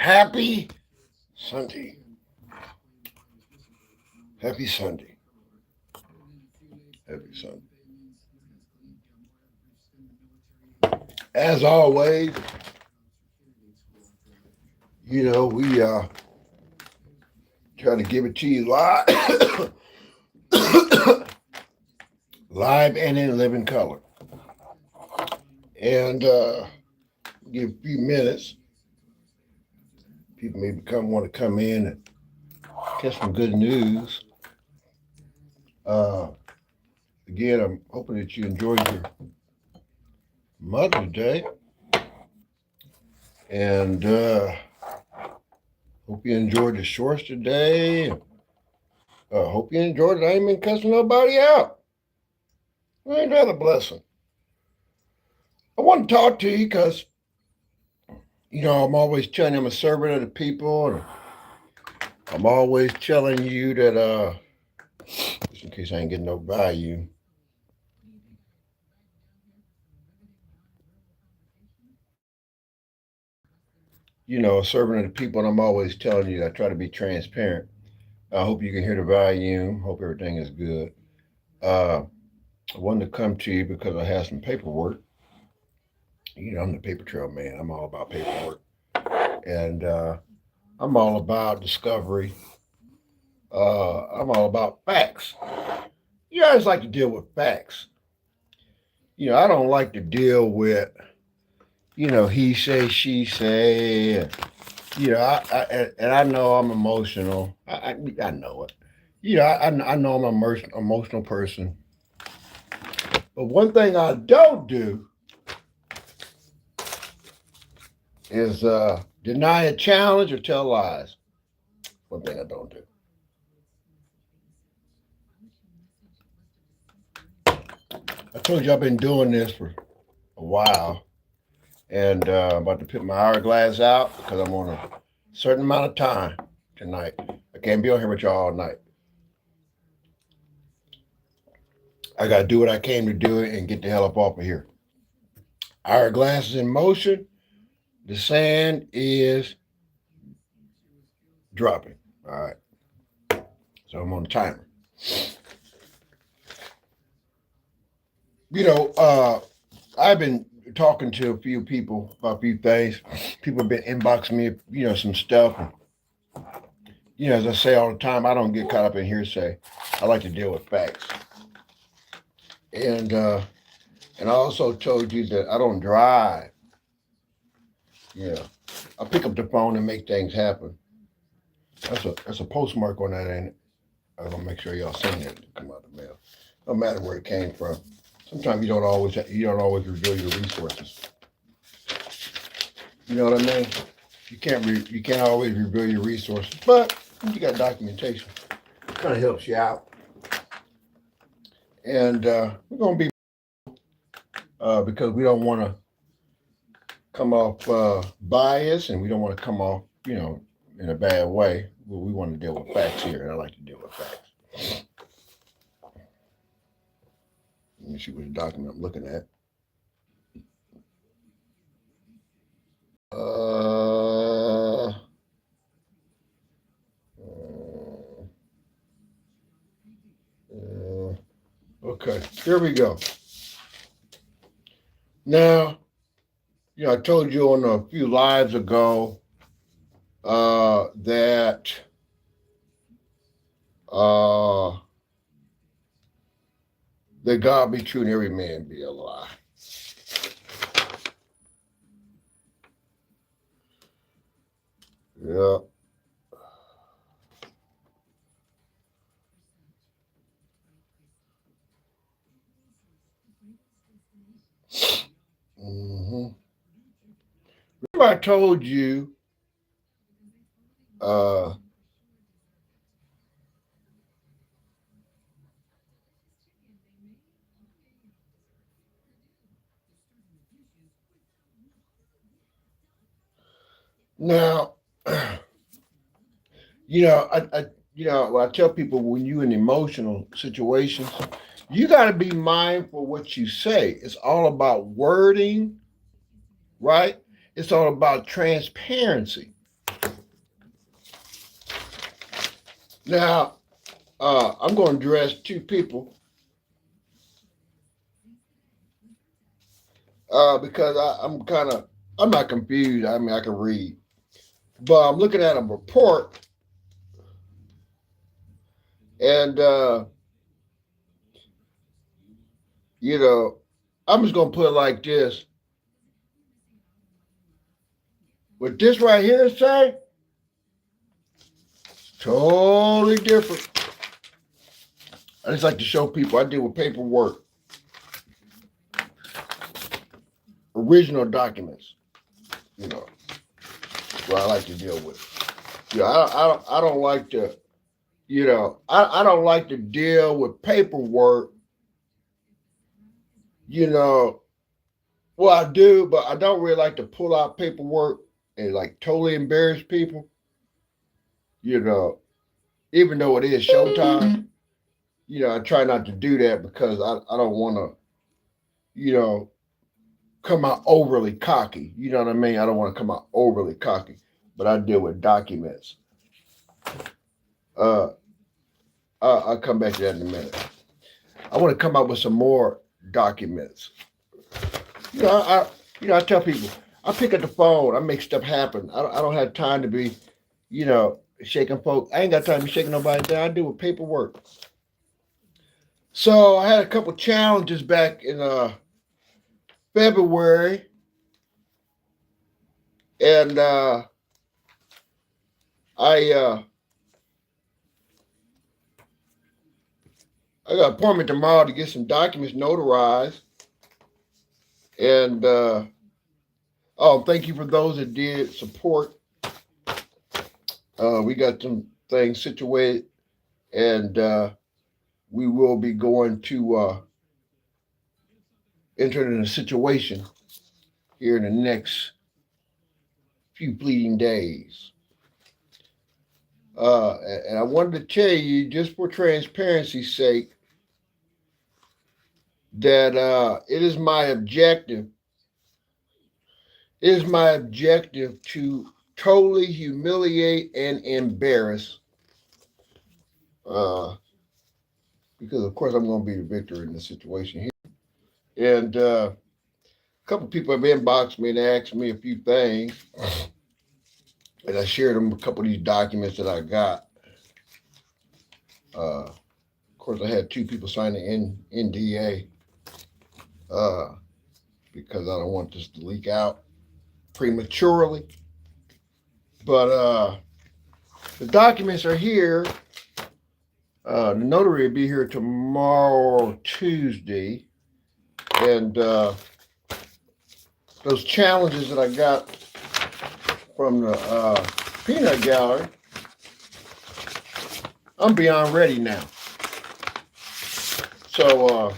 Happy Sunday. Happy Sunday. Happy Sunday. As always, we try to give it to you live, live and in living color. And give a few minutes. People may want to come in and get some good news. Again, I'm hoping that you enjoyed your Mother's Day. And hope you enjoyed the shorts today. Hope you enjoyed it. I ain't been cussing nobody out. Ain't that a blessing? I want to talk to you because, I'm always telling you I'm a servant of the people. And I'm always telling you that, just in case I ain't getting no value, a servant of the people, and I'm always telling you I try to be transparent. I hope you can hear the volume. Hope everything is good. I wanted to come to you because I have some paperwork. I'm the paper trail man. I'm all about paperwork. And I'm all about discovery. I'm all about facts. I just like to deal with facts. I don't like to deal with, he say, she say. I know I'm emotional. I know it. I know I'm an emotional person. But one thing I don't do is deny a challenge or tell lies. One thing I don't do. I told you I've been doing this for a while, and I'm about to put my hourglass out because I'm on a certain amount of time tonight. I can't be on here with y'all all night. I got to do what I came to do and get the hell up off of here. Hourglass is in motion. The sand is dropping. All right. So I'm on the timer. I've been talking to a few people about a few things. People have been inboxing me, some stuff. As I say all the time, I don't get caught up in hearsay. I like to deal with facts. And I also told you that I don't drive. I pick up the phone and make things happen. That's a postmark on that, ain't it? I'm gonna make sure y'all seen it come out of the mail. No matter where it came from. Sometimes you don't always reveal your resources. You know what I mean? You can't always reveal your resources, but you got documentation. It kind of helps you out. And we're gonna be because we don't want to come off biased, and we don't want to come off, in a bad way. We want to deal with facts here, and I like to deal with facts. Let me see what document I'm looking at. Okay, here we go. Now, I told you on a few lives ago that that God be true and every man be a lie. Yeah. Mm-hmm. Remember I told you now, I tell people when you're in emotional situations, you got to be mindful what you say. It's all about wording, right? It's all about transparency. Now, I'm going to address two people because I'm not confused. I mean, I can read, but I'm looking at a report, and you know, I'm just going to put it like this: what this right here say, totally different. I just like to show people I deal with paperwork, original documents. You know, what I like to deal with. Yeah, I don't like to. I don't like to deal with paperwork. You know, well, I do, but I don't really like to pull out paperwork and like totally embarrass people. You know, even though it is showtime, I try not to do that because I don't want to, you know, come out overly cocky. You know what I mean? I don't want to come out overly cocky, but I deal with documents. Uh, I'll come back to that in a minute. I want to come up with some more documents. You know, I tell people, I pick up the phone, I make stuff happen. I don't have time to be, shaking folks. I ain't got time to be shaking nobody down. I do with paperwork. So I had a couple challenges back in February, and I I got an appointment tomorrow to get some documents notarized. And thank you for those that did support. We got some things situated, and we will be going to enter in a situation here in the next few fleeting days. And I wanted to tell you, just for transparency's sake, that it is my objective to totally humiliate and embarrass, uh, because of course I'm going to be the victor in this situation here. And a couple people have inboxed me and asked me a few things, and I shared them a couple of these documents that I got. Of course, I had two people sign the NDA because I don't want this to leak out prematurely. But the documents are here. The notary will be here tomorrow, Tuesday. And those challenges that I got from the peanut gallery, I'm beyond ready now. So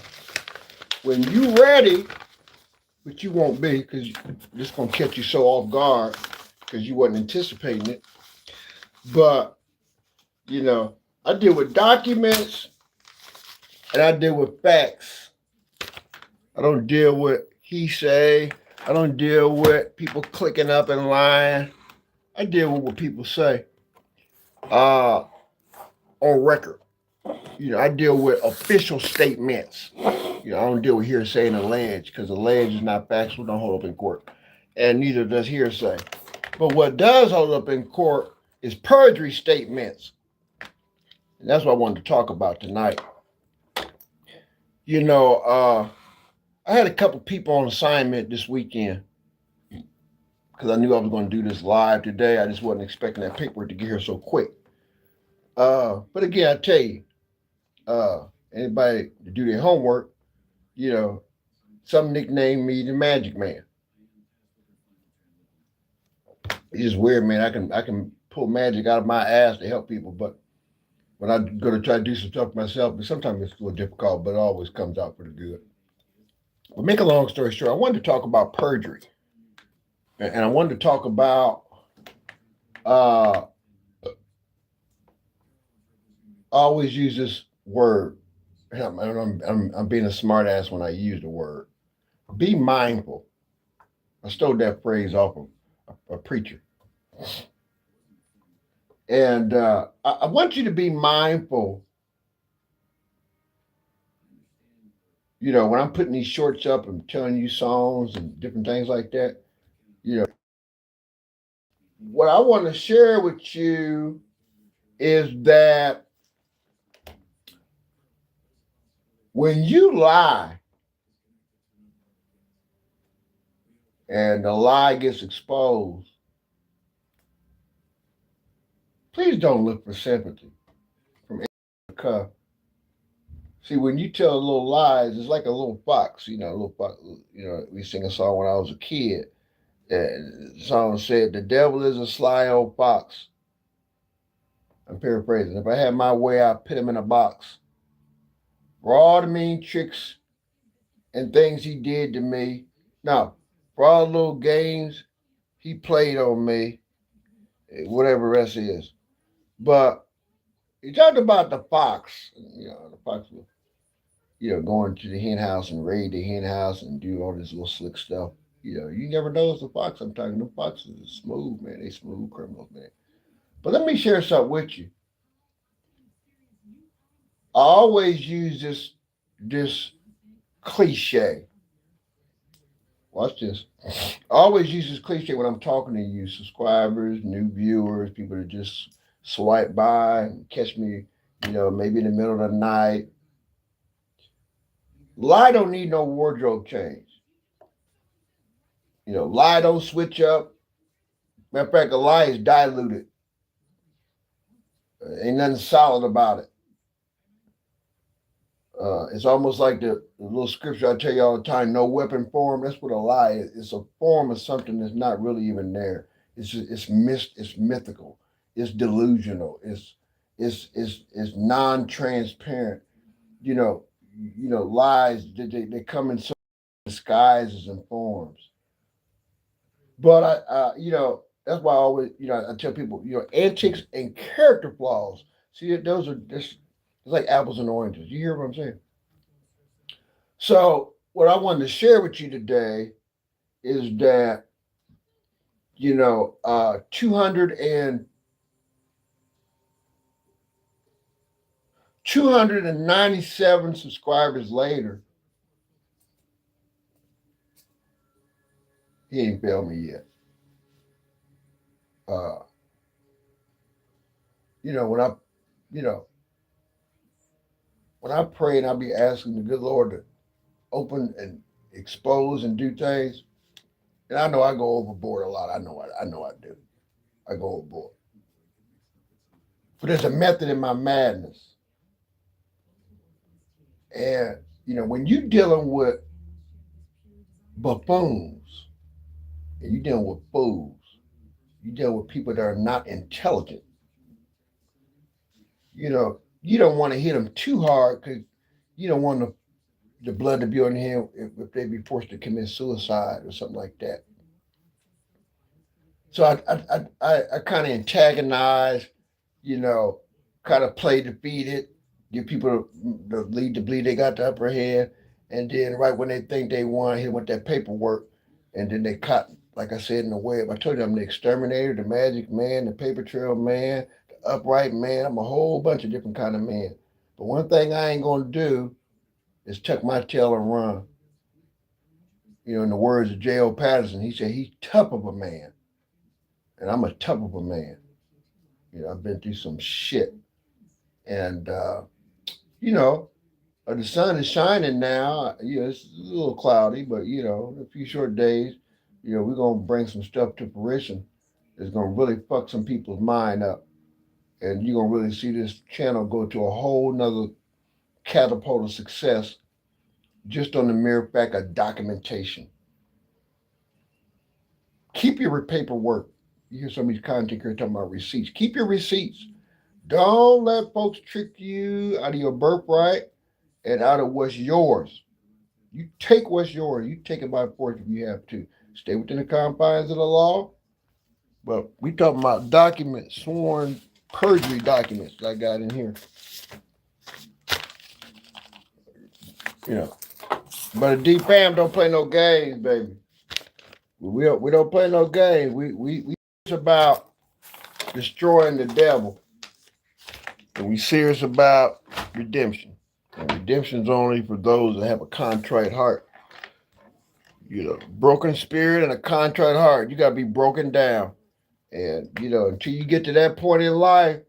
when you ready, but you won't be because this going to catch you so off guard because you wasn't anticipating it. But, I deal with documents and I deal with facts. I don't deal with he say. I don't deal with people clicking up and lying. I deal with what people say on record. I deal with official statements. I don't deal with hearsay and allege because allege is not factual, don't hold up in court. And neither does hearsay. But what does hold up in court is perjury statements. And that's what I wanted to talk about tonight. I had a couple people on assignment this weekend because I knew I was going to do this live today. I just wasn't expecting that paperwork to get here so quick. But again, I tell you, anybody to do their homework, some nickname me the Magic Man. It's just weird, man. I can pull magic out of my ass to help people, but when I go to try to do some stuff myself, sometimes it's a little difficult, but it always comes out pretty good. But make a long story short, I wanted to talk about perjury, and I wanted to talk about I always use this word. I'm being a smart ass when I use the word. Be mindful. I stole that phrase off of a preacher. And I want you to be mindful, you know, when I'm putting these shorts up and telling you songs and different things like that, you know, what I want to share with you is that when you lie and the lie gets exposed, please don't look for sympathy from anyone. See, when you tell little lies, it's like a little fox, you know, a little fox. You know, we sing a song when I was a kid. And the song said, "The devil is a sly old fox." I'm paraphrasing. If I had my way, I'd put him in a box. For all the mean tricks and things he did to me. No, for all the little games he played on me, whatever the rest is. But he talked about the fox. You know, the fox was, you know, going to the hen house and raid the hen house and do all this little slick stuff. You know, you never notice the fox. I'm talking, the foxes are smooth, man. They smooth criminals, man. But let me share something with you. I always use this cliche. Watch this. I always use this cliche when I'm talking to you, subscribers, new viewers, people that just swipe by and catch me, you know, maybe in the middle of the night. Lie don't need no wardrobe change. You know, lie don't switch up. Matter of fact, a lie is diluted. Ain't nothing solid about it. It's almost like the little scripture I tell you all the time: "No weapon formed." That's what a lie is. It's a form of something that's not really even there. It's mythical. It's delusional. It's non-transparent. You know, lies. They come in so many disguises and forms. But you know, that's why I always, you know, I tell people, you know, antics and character flaws. See, those are just it's like apples and oranges. You hear what I'm saying? So, what I wanted to share with you today is that, you know, 297 subscribers later, he ain't failed me yet. Uh, you know, you know, when I pray and I be asking the good Lord to open and expose and do things, and I know I go overboard a lot. I know I do. I go overboard. But there's a method in my madness. And, you know, when you're dealing with buffoons and you're dealing with fools, you're dealing with people that are not intelligent, you know, you don't want to hit them too hard because you don't want the blood to be on him if they be forced to commit suicide or something like that. So I kind of antagonize, you know, kind of play defeated, give people the lead to believe they got the upper hand, and then right when they think they won, hit with that paperwork, and then they caught, like I said, in the web. I told you I'm the exterminator, the magic man, the paper trail man, the upright man. I'm a whole bunch of different kind of men. But one thing I ain't gonna do is tuck my tail and run. You know, in the words of J.O. Patterson, he said he's tough of a man, and I'm a tough of a man. You know, I've been through some shit, and you know, the sun is shining now. You know, it's a little cloudy, but you know, in a few short days, you know, we're gonna bring some stuff to fruition. It's gonna really fuck some people's mind up, and you're gonna really see this channel go to a whole nother catapult of success just on the mere fact of documentation. Keep your paperwork. You hear some of these content here talking about receipts. Keep your receipts. Don't let folks trick you out of your birthright and out of what's yours. You take what's yours. You take it by force if you have to. Stay within the confines of the law. But we talking about documents, sworn perjury documents that I got in here. You know. But a D fam don't play no games, baby. We don't play no games. We it's about destroying the devil. And we serious about redemption. And redemption's only for those that have a contrite heart. Broken spirit and a contrite heart. You gotta be broken down. And until you get to that point in life,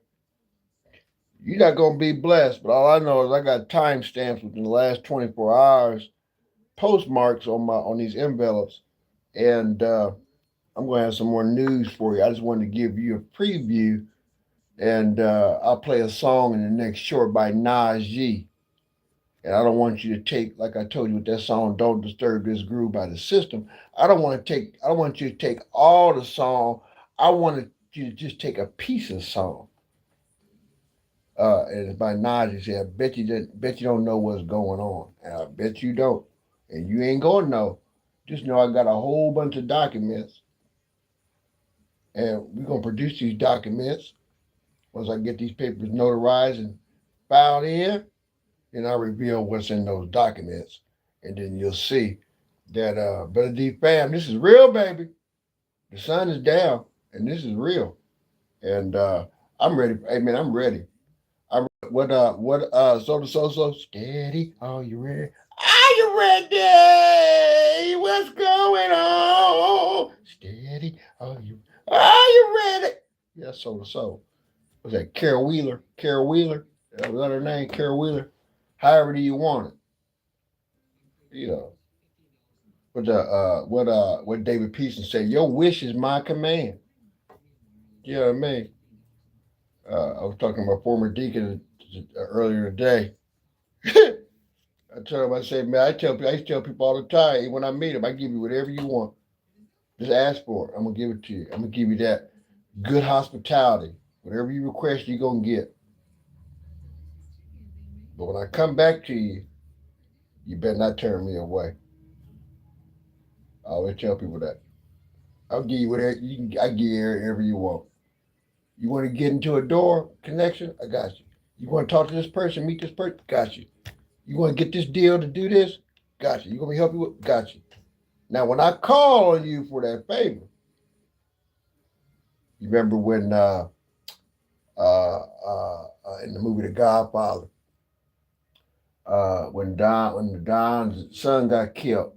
you're not gonna be blessed. But all I know is I got timestamps within the last 24 hours, postmarks on these envelopes, and I'm gonna have some more news for you. I just wanted to give you a preview, and I'll play a song in the next short by Nas G. And I don't want you to take, like I told you with that song, "Don't Disturb This Groove" by the System. I don't want you to take all the song. I want you to just take a piece of the song. And it's by Nas. He said, bet you don't know what's going on. And I bet you don't. And you ain't gonna know. Just know I got a whole bunch of documents. And we're gonna produce these documents. Once I get these papers notarized and filed in, then I'll reveal what's in those documents. And then you'll see that Better D fam, this is real, baby. The sun is down, and this is real. And I'm ready. Hey man, I'm ready. So steady. Are you ready? Are you ready? What's going on? Steady. Are you ready? Yeah, so. Was that Carol Wheeler? Carol Wheeler? Was that her name? Carol Wheeler? However do you want it? You know. What David Pearson said, your wish is my command. You know what I mean? I was talking to my former deacon earlier today. I tell him, I say, man, I used to tell people all the time, hey, when I meet them, I give you whatever you want. Just ask for it. I'm gonna give it to you. I'm gonna give you that good hospitality. Whatever you request, you're gonna get. But when I come back to you, you better not turn me away. I always tell people that. I'll give you whatever you can. I give you whatever you want. You want to get into a door connection? I got you. You want to talk to this person, meet this person? Got you. You want to get this deal to do this? Got you. You want me to help you with? Got you. Now, when I call on you for that favor, you remember when in the movie The Godfather, when Don's son got killed,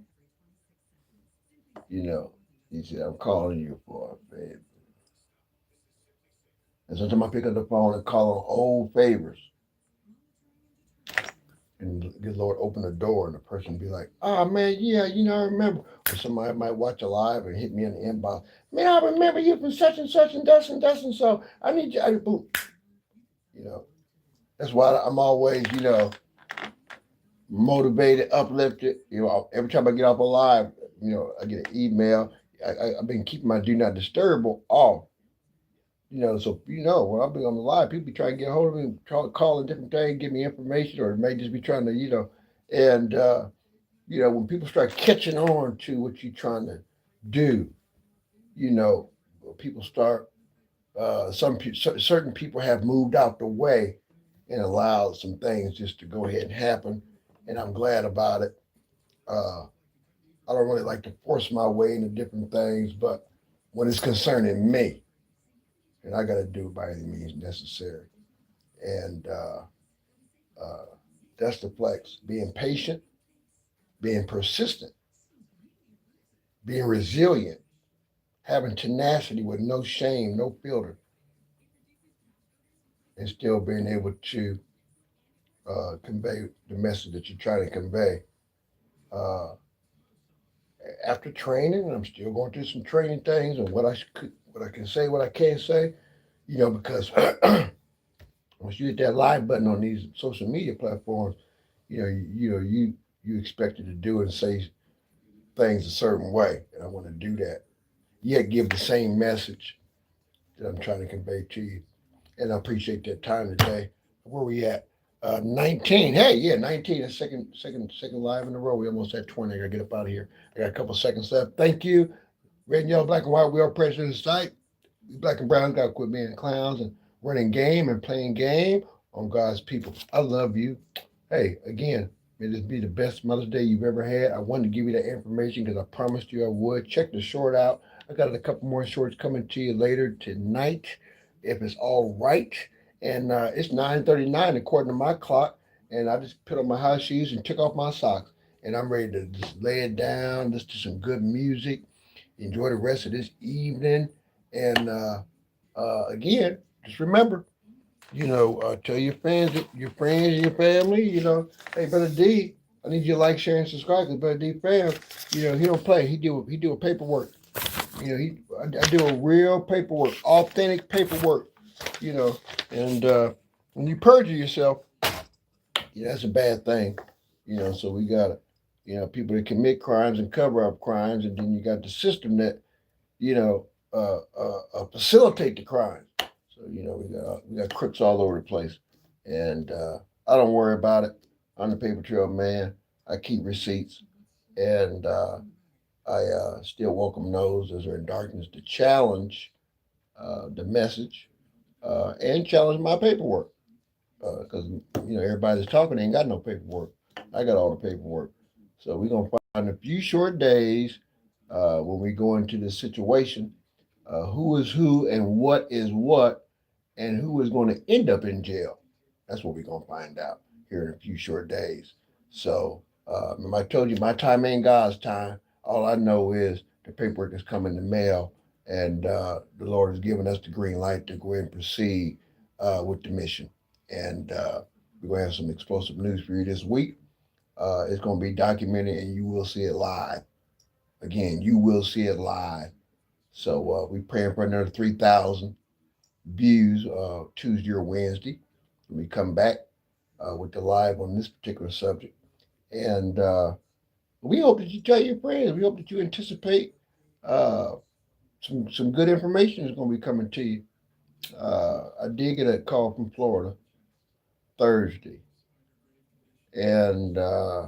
he said, "I'm calling you for a favor." And sometimes I pick up the phone and call on old favors. And the Lord open the door and the person be like, "Oh man, yeah, I remember." Or somebody might watch a live and hit me in the inbox. "Man, I remember you from such and such and thus and thus and so. I need you." Boom. That's why I'm always, motivated, uplifted. Every time I get off a live, I get an email. I've been keeping my do not disturb off. So when I be on the live, people be trying to get a hold of me, calling different things, give me information, or it may just be trying to, and when people start catching on to what you're trying to do, people start. Certain people have moved out the way and allowed some things just to go ahead and happen, and I'm glad about it. Uh, I don't really like to force my way into different things, but when it's concerning me, and I got to do it by any means necessary. And uh, that's the flex. Being patient, being persistent, being resilient, having tenacity with no shame, no filter, and still being able to convey the message that you're trying to convey. Uh, After training, and I'm still going through some training things and what I can say, what I can't say, because once you hit that live button on these social media platforms, you expected to do and say things a certain way, and I want to do that. Yet give the same message that I'm trying to convey to you, and I appreciate that time today. Where we at? 19. Hey, yeah, 19. That's second live in a row. We almost at 20. I gotta get up out of here. I got a couple seconds left. Thank you. Red and yellow, black and white. We are present in the site. We black and brown gotta quit being clowns and running game and playing game on God's people. I love you. Hey, again, may this be the best Mother's Day you've ever had. I wanted to give you that information because I promised you I would. Check the short out. I got a couple more shorts coming to you later tonight. if it's all right. And it's 9:39 according to my clock, and I just put on my high shoes and took off my socks, and I'm ready to just lay it down, listen to some good music, enjoy the rest of this evening, and again, just remember, tell your friends, and your family, hey, Brother D, I need you to like, share, and subscribe. Cause Brother D, fam, he don't play. He do a paperwork. I do a real paperwork, authentic paperwork. You know, and when you perjure yourself, that's a bad thing. So we got people that commit crimes and cover up crimes, and then you got the system that you know facilitate the crimes. So we got crooks all over the place, and I don't worry about it. I'm the paper trail man. I keep receipts, and I still welcome those as are in darkness to challenge the message and challenge my paperwork because everybody that's talking ain't got no paperwork. I got all the paperwork, so we're gonna find a few short days when we go into this situation. Who is who and what is what, and who is going to end up in jail. That's what we're going to find out here in a few short days. So, remember I told you my time ain't God's time. All I know is the paperwork is coming in the mail, and the Lord has given us the green light to go ahead and proceed with the mission. And we're going to have some explosive news for you this week. It's going to be documented, and you will see it live. Again, you will see it live. So we're praying for another 3,000 views Tuesday or Wednesday when we come back with the live on this particular subject. And we hope that you tell your friends. We hope that you anticipate uh, some good information is going to be coming to you. I did get a call from Florida Thursday, and uh,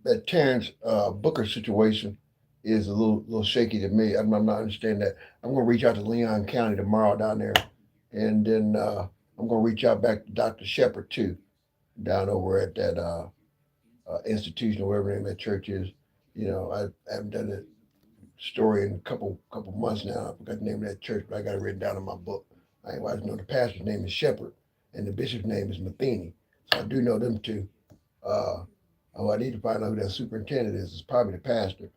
that Terrence Booker situation is a little shaky to me. I'm not understanding that. I'm going to reach out to Leon County tomorrow down there, and then I'm going to reach out back to Dr. Shepard too, down over at that institution or whatever the name of that church is. I haven't done a story in a couple months now. I forgot the name of that church, but I got it written down in my book. I just know the pastor's name is Shepard, and the bishop's name is Matheny. So I do know them two. Uh, I need to find out who that superintendent is. It's probably the pastor.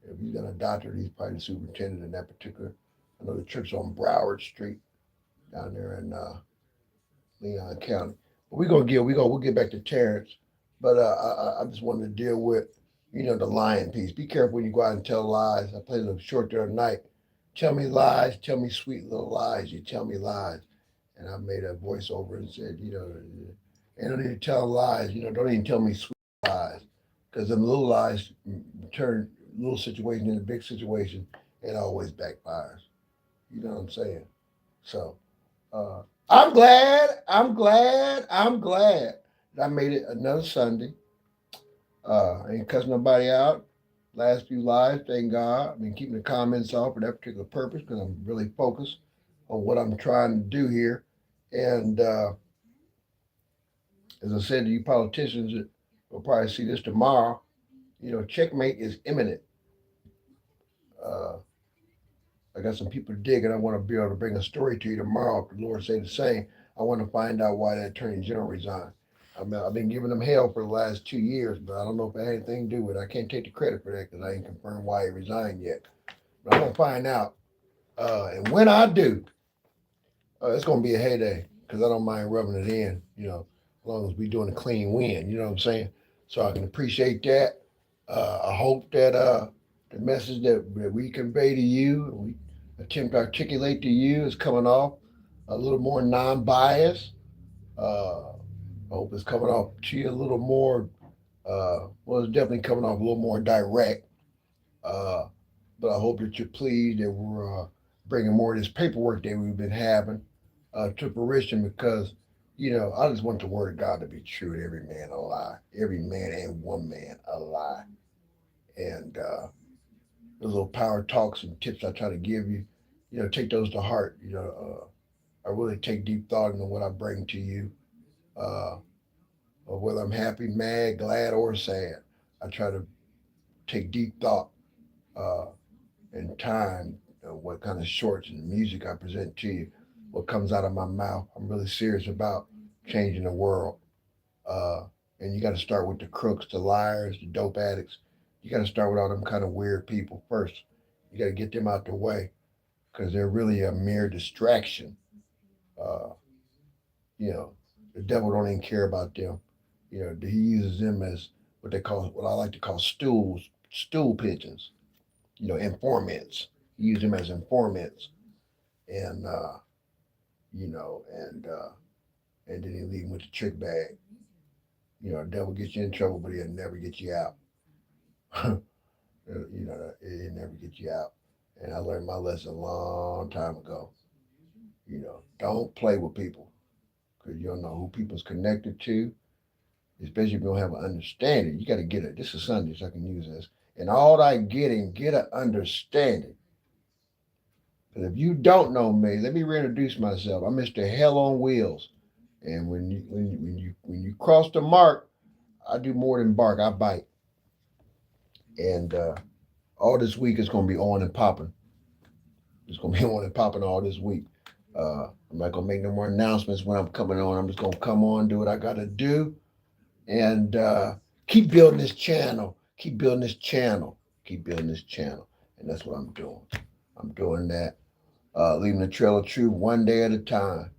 If he's got a doctorate, he's probably the superintendent in that particular. I know the church on Broward Street down there in Leon County. But we'll get back to Terrence. But I just wanted to deal with the lying piece. Be careful when you go out and tell lies. I played a little short the other night. Tell me lies, tell me sweet little lies. You tell me lies, and I made a voiceover and said, ain't no need to tell lies. Don't even tell me sweet lies, because them little lies turn little situation into big situation. It always backfires. You know what I'm saying? So uh, I'm glad that I made it another Sunday. I ain't cussing nobody out. Last few lives, thank God. I've been keeping the comments off for that particular purpose because I'm really focused on what I'm trying to do here. And as I said to you politicians that will probably see this tomorrow, checkmate is imminent. Uh, I got some people to dig, and I want to be able to bring a story to you tomorrow. If the Lord say the same, I want to find out why that Attorney General resigned. I've been giving them hell for the last 2 years, but I don't know if it had anything to do with it. I can't take the credit for that because I ain't confirmed why he resigned yet. But I'm gonna find out, and when I do, it's gonna be a heyday because I don't mind rubbing it in. As long as we doing a clean win. You know what I'm saying? So I can appreciate that. I hope that the message that we convey to you, we attempt to articulate to you, is coming off a little more non-biased. I hope it's coming off to you a little more. Well, it's definitely coming off a little more direct. Uh, but I hope that you're pleased that we're bringing more of this paperwork that we've been having to fruition because, I just want the word of God to be true and every man a lie, every man and woman a lie. And those little power talks and tips I try to give you, take those to heart. I really take deep thought into what I bring to you, uh, whether I'm happy, mad, glad, or sad. I try to take deep thought uh, and time what kind of shorts and music I present to you, what comes out of my mouth. I'm really serious about changing the world. Uh, and you got to start with the crooks, the liars, the dope addicts. You got to start with all them kind of weird people first. You got to get them out the way because they're really a mere distraction. Uh, you know, the devil don't even care about them. He uses them as what I like to call stool pigeons. Informants. He uses them as informants, and and then he leave them with the trick bag. The devil gets you in trouble, but he'll never get you out. He'll never get you out. And I learned my lesson a long time ago. Don't play with people because you don't know who people's connected to, especially if you don't have an understanding. You got to get it. This is Sunday, so I can use this. And all that getting, get an understanding. Because if you don't know me, let me reintroduce myself. I'm Mr. Hell on Wheels. And when you cross the mark, I do more than bark. I bite. And all this week is going to be on and popping. It's going to be on and popping all this week. I'm not going to make no more announcements when I'm coming on. I'm just going to come on, do what I got to do, and keep building this channel. Keep building this channel. Keep building this channel. And that's what I'm doing. I'm doing that. Leaving the trail of truth one day at a time.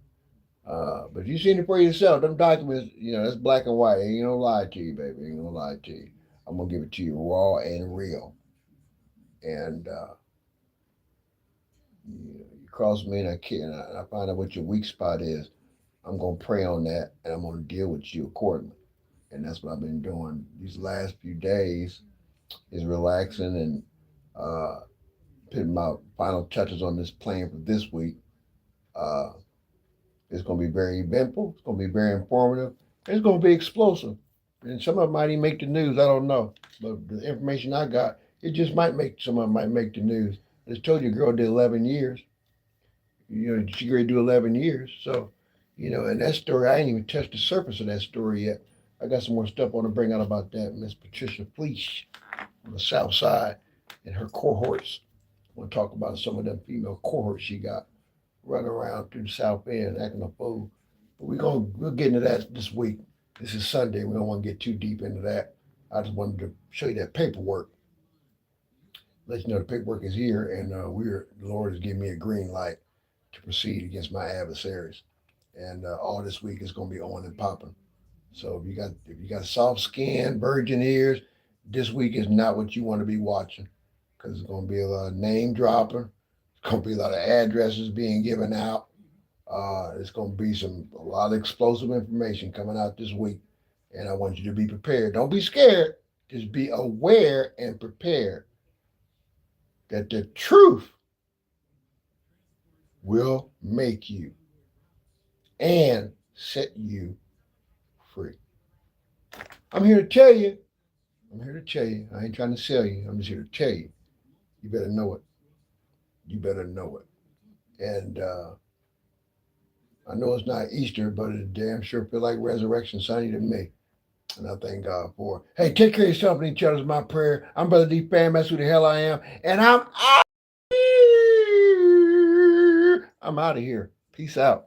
But if you seen it for yourself, them documents, that's black and white. Ain't gonna lie to you, baby. Ain't gonna lie to you. I'm gonna give it to you raw and real. And you cross me and I find out what your weak spot is. I'm gonna pray on that and I'm gonna deal with you accordingly. And that's what I've been doing these last few days is relaxing and putting my final touches on this plan for this week. Uh, it's going to be very eventful. It's going to be very informative. And it's going to be explosive. And some of it might even make the news. I don't know. But the information I got, it just some of it might make the news. I just told you a girl did 11 years. She agreed to do 11 years. So, and that story, I ain't even touched the surface of that story yet. I got some more stuff I want to bring out about that. Miss Patricia Fleesh on the South Side and her cohorts. I want to talk about some of them female cohorts she got running around through the South End acting a fool. But we'll get into that this week. This is Sunday. We don't want to get too deep into that. I just wanted to show you that paperwork. Let you know the paperwork is here, and the Lord has given me a green light to proceed against my adversaries. And all this week is going to be on and popping. So if you got soft skin, virgin ears, this week is not what you want to be watching because it's going to be a lot of name dropping. It's going to be a lot of addresses being given out. It's going to be a lot of explosive information coming out this week. And I want you to be prepared. Don't be scared. Just be aware and prepared that the truth will make you and set you free. I'm here to tell you. I ain't trying to sell you. I'm just here to tell you. You better know it. You better know it. And I know it's not Easter, but it damn sure feel like Resurrection Sunday to me. And I thank God for it. Hey, take care of yourself and each other is my prayer. I'm Brother D Fam. That's who the hell I am. And I'm out of here. Peace out.